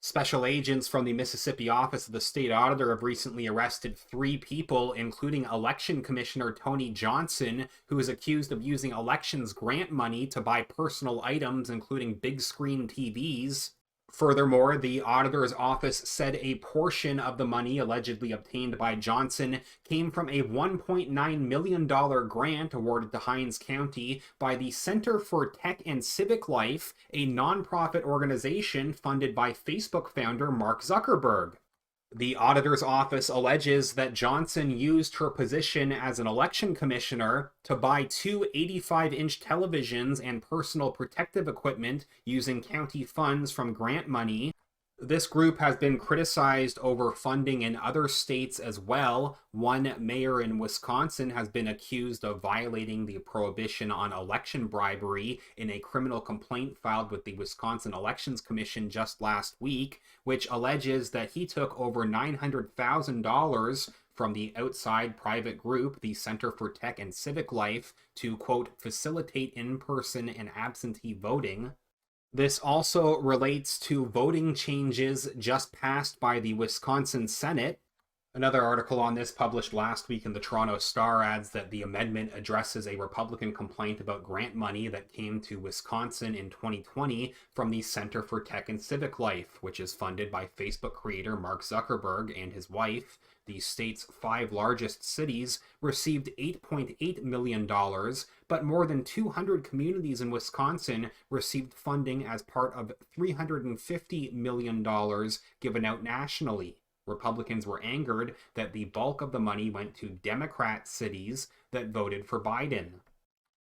Special agents from the Mississippi Office of the State Auditor have recently arrested 3 people, including Election Commissioner Tony Johnson, who is accused of using elections grant money to buy personal items, including big screen TVs. Furthermore, the auditor's office said a portion of the money allegedly obtained by Johnson came from a $1.9 million grant awarded to Hinds County by the Center for Tech and Civic Life, a nonprofit organization funded by Facebook founder Mark Zuckerberg. The auditor's office alleges that Johnson used her position as an election commissioner to buy 2 85-inch televisions and personal protective equipment using county funds from grant money. This group has been criticized over funding in other states as well. One mayor in Wisconsin has been accused of violating the prohibition on election bribery in a criminal complaint filed with the Wisconsin Elections Commission just last week, which alleges that he took over $900,000 from the outside private group, the Center for Tech and Civic Life, to, quote, facilitate in-person and absentee voting. This also relates to voting changes just passed by the Wisconsin Senate. Another article on this published last week in the Toronto Star adds that the amendment addresses a Republican complaint about grant money that came to Wisconsin in 2020 from the Center for Tech and Civic Life, which is funded by Facebook creator Mark Zuckerberg and his wife. The state's 5 largest cities received $8.8 million, but more than 200 communities in Wisconsin received funding as part of $350 million given out nationally. Republicans were angered that the bulk of the money went to Democrat cities that voted for Biden.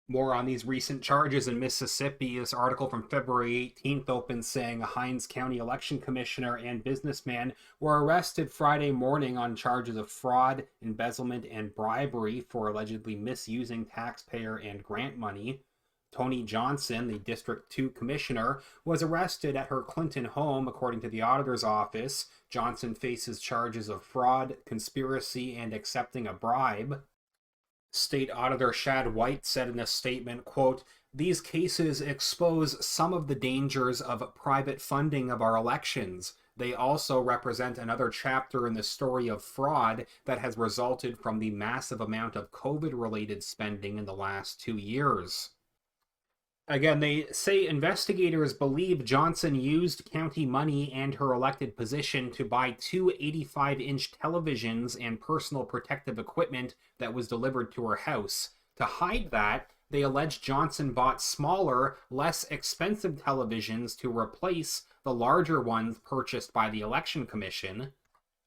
More on these recent charges in Mississippi. This article from February 18th opens saying a Hinds County election commissioner and businessman were arrested Friday morning on charges of fraud, embezzlement, and bribery for allegedly misusing taxpayer and grant money. Tony Johnson, the District 2 commissioner, was arrested at her Clinton home, according to the auditor's office. Johnson faces charges of fraud, conspiracy, and accepting a bribe. State Auditor Shad White said in a statement, quote, "These cases expose some of the dangers of private funding of our elections. They also represent another chapter in the story of fraud that has resulted from the massive amount of COVID-related spending in the last 2 years." Again, they say investigators believe Johnson used county money and her elected position to buy 2 85-inch televisions and personal protective equipment that was delivered to her house. To hide that, they allege Johnson bought smaller, less expensive televisions to replace the larger ones purchased by the Election Commission.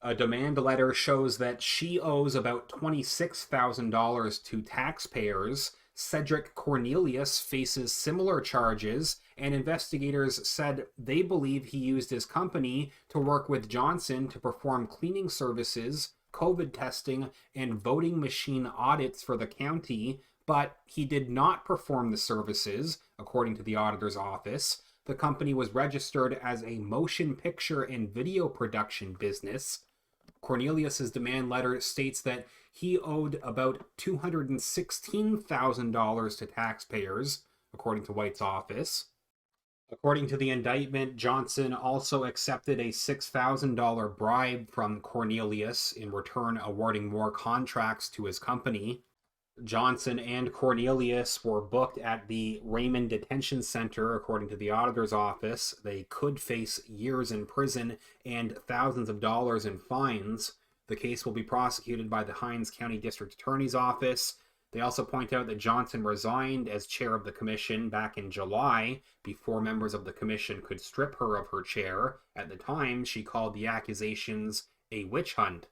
A demand letter shows that she owes about $26,000 to taxpayers. Cedric Cornelius faces similar charges, and investigators said they believe he used his company to work with Johnson to perform cleaning services, COVID testing, and voting machine audits for the county, but he did not perform the services, according to the auditor's office. The company was registered as a motion picture and video production business. Cornelius's demand letter states that he owed about $216,000 to taxpayers, according to White's office. According to the indictment, Johnson also accepted a $6,000 bribe from Cornelius, in return awarding more contracts to his company. Johnson and Cornelius were booked at the Raymond Detention Center, according to the auditor's office. They could face years in prison and thousands of dollars in fines. The case will be prosecuted by the Hinds County District Attorney's Office. They also point out that Johnson resigned as chair of the commission back in July, before members of the commission could strip her of her chair. At the time, she called the accusations a witch hunt.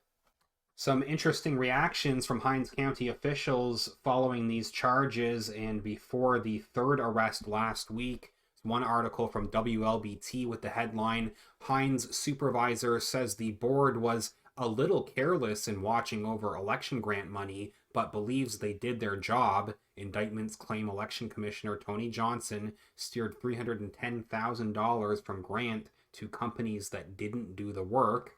Some interesting reactions from Hinds County officials following these charges and before the third arrest last week. One article from WLBT with the headline, "Hinds Supervisor Says the Board Was a Little Careless in Watching Over Election Grant Money, but believes they did their job. Indictments claim Election Commissioner Tony Johnson steered $310,000 from grant to companies that didn't do the work."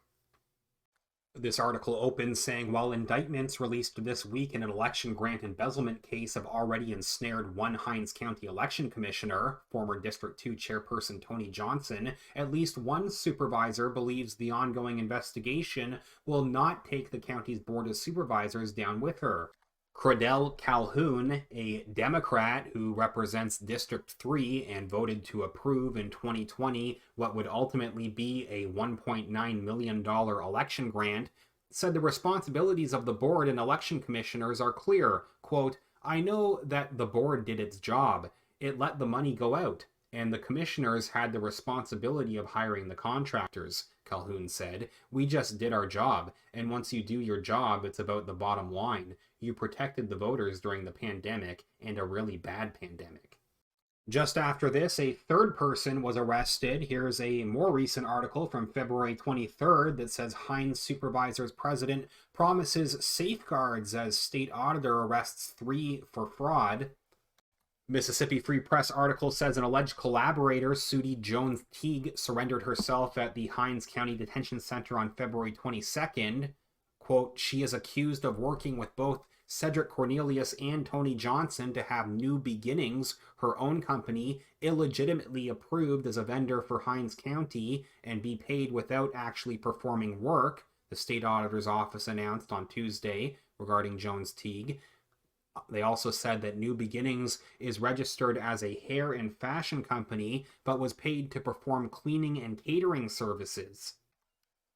This article opens saying, while indictments released this week in an election grant embezzlement case have already ensnared one Hinds County election commissioner, former District 2 chairperson Tony Johnson, at least one supervisor believes the ongoing investigation will not take the county's board of supervisors down with her. Credell Calhoun, a Democrat who represents District 3 and voted to approve in 2020 what would ultimately be a $1.9 million election grant, said the responsibilities of the board and election commissioners are clear. Quote, "I know that the board did its job. It let the money go out, and the commissioners had the responsibility of hiring the contractors," Calhoun said. "We just did our job, and once you do your job, it's about the bottom line. You protected the voters during the pandemic, and a really bad pandemic." Just after this, a third person was arrested. Here's a more recent article from February 23rd that says Hinds Supervisors President promises safeguards as state auditor arrests 3 for fraud. Mississippi Free Press article says an alleged collaborator, Sudie Jones-Teague, surrendered herself at the Hinds County Detention Center on February 22nd. Quote, "She is accused of working with both Cedric Cornelius and Tony Johnson to have New Beginnings, her own company, illegitimately approved as a vendor for Hinds County and be paid without actually performing work," the state auditor's office announced on Tuesday regarding Jones-Teague. They also said that New Beginnings is registered as a hair and fashion company, but was paid to perform cleaning and catering services.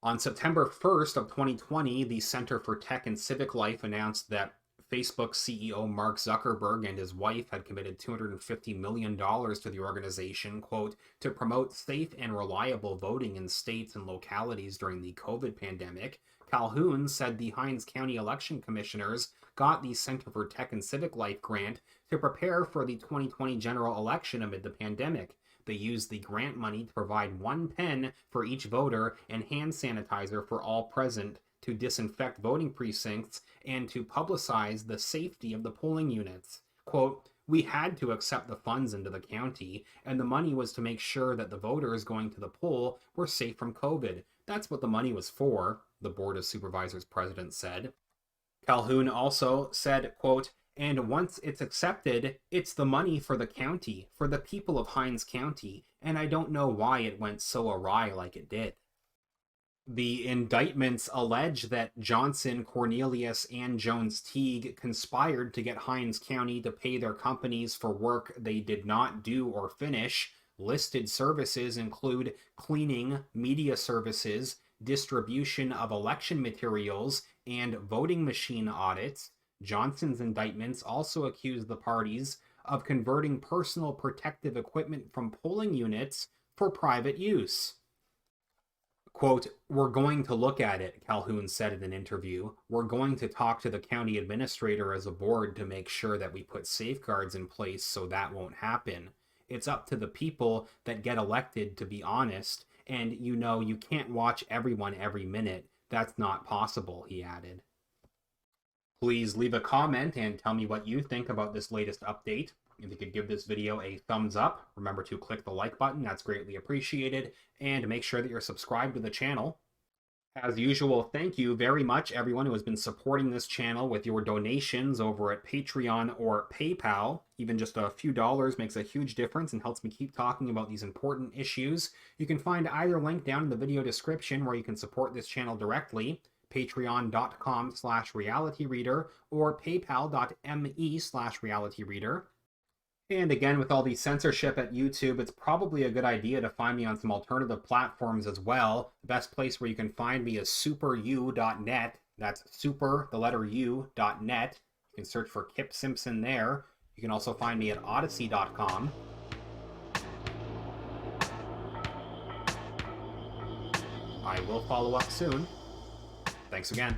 On September 1st of 2020, the Center for Tech and Civic Life announced that Facebook CEO Mark Zuckerberg and his wife had committed $250 million to the organization, quote, "to promote safe and reliable voting in states and localities during the COVID pandemic." Calhoun said the Hinds County election commissioners got the Center for Tech and Civic Life grant to prepare for the 2020 general election amid the pandemic. They used the grant money to provide 1 pen for each voter and hand sanitizer for all present to disinfect voting precincts and to publicize the safety of the polling units. Quote, "We had to accept the funds into the county, and the money was to make sure that the voters going to the poll were safe from COVID. That's what the money was for," the Board of Supervisors president said. Calhoun also said, quote, "And once it's accepted, it's the money for the county, for the people of Hinds County, and I don't know why it went so awry like it did." The indictments allege that Johnson, Cornelius, and Jones-Teague conspired to get Hinds County to pay their companies for work they did not do or finish. Listed services include cleaning, media services, distribution of election materials, and voting machine audits. Johnson's indictments also accuse the parties of converting personal protective equipment from polling units for private use. Quote, "We're going to look at it," Calhoun said in an interview. "We're going to talk to the county administrator as a board to make sure that we put safeguards in place so that won't happen. It's up to the people that get elected to be honest, and you can't watch everyone every minute. That's not possible," he added. Please leave a comment and tell me what you think about this latest update. If you could give this video a thumbs up, remember to click the like button, that's greatly appreciated, and make sure that you're subscribed to the channel. As usual, thank you very much everyone who has been supporting this channel with your donations over at Patreon or PayPal. Even just a few dollars makes a huge difference and helps me keep talking about these important issues. You can find either link down in the video description where you can support this channel directly. Patreon.com/realityreader or paypal.me/realityreader. And again, with all the censorship at YouTube, it's probably a good idea to find me on some alternative platforms as well. The best place where you can find me is superu.net. That's super, the letter u.net. You can search for Kip Simpson there. You can also find me at odyssey.com. I will follow up soon. Thanks again.